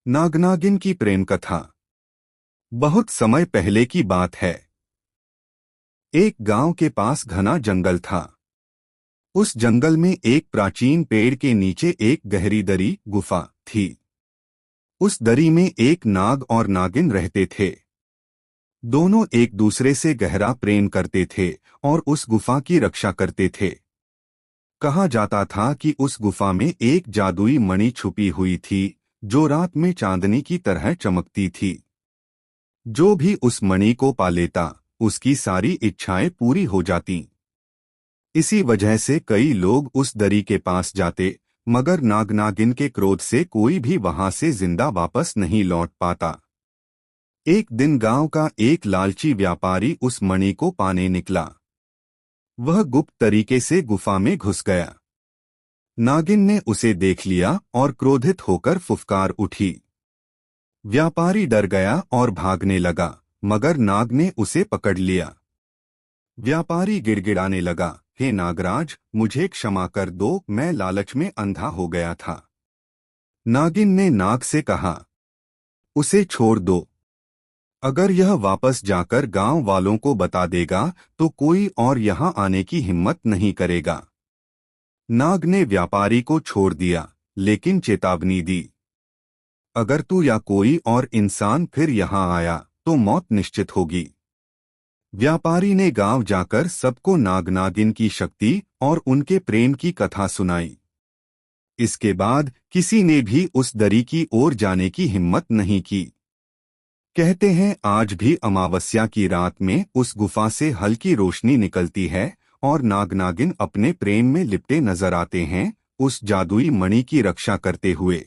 नागनागिन की प्रेम कथा। बहुत समय पहले की बात है। एक गांव के पास घना जंगल था। उस जंगल में एक प्राचीन पेड़ के नीचे एक गहरी दरी गुफा थी। उस दरी में एक नाग और नागिन रहते थे। दोनों एक दूसरे से गहरा प्रेम करते थे और उस गुफा की रक्षा करते थे। कहा जाता था कि उस गुफा में एक जादुई मणि छुपी हुई थी जो रात में चांदनी की तरह चमकती थी। जो भी उस मणि को पा लेता उसकी सारी इच्छाएं पूरी हो जातीं। इसी वजह से कई लोग उस दरी के पास जाते, मगर नागनागिन के क्रोध से कोई भी वहां से जिंदा वापस नहीं लौट पाता। एक दिन गांव का एक लालची व्यापारी उस मणि को पाने निकला। वह गुप्त तरीके से गुफा में घुस गया। नागिन ने उसे देख लिया और क्रोधित होकर फुफकार उठी। व्यापारी डर गया और भागने लगा, मगर नाग ने उसे पकड़ लिया। व्यापारी गिड़गिड़ाने लगा, हे नागराज, मुझे क्षमा कर दो, मैं लालच में अंधा हो गया था। नागिन ने नाग से कहा, उसे छोड़ दो। अगर यह वापस जाकर गांव वालों को बता देगा तो कोई और यहां आने की हिम्मत नहीं करेगा। नाग ने व्यापारी को छोड़ दिया, लेकिन चेतावनी दी, अगर तू या कोई और इंसान फिर यहां आया तो मौत निश्चित होगी। व्यापारी ने गांव जाकर सबको नागनागिन की शक्ति और उनके प्रेम की कथा सुनाई। इसके बाद किसी ने भी उस दरी की ओर जाने की हिम्मत नहीं की। कहते हैं आज भी अमावस्या की रात में उस गुफा से हल्की रोशनी निकलती है और नागनागिन अपने प्रेम में लिपटे नजर आते हैं, उस जादुई मणि की रक्षा करते हुए।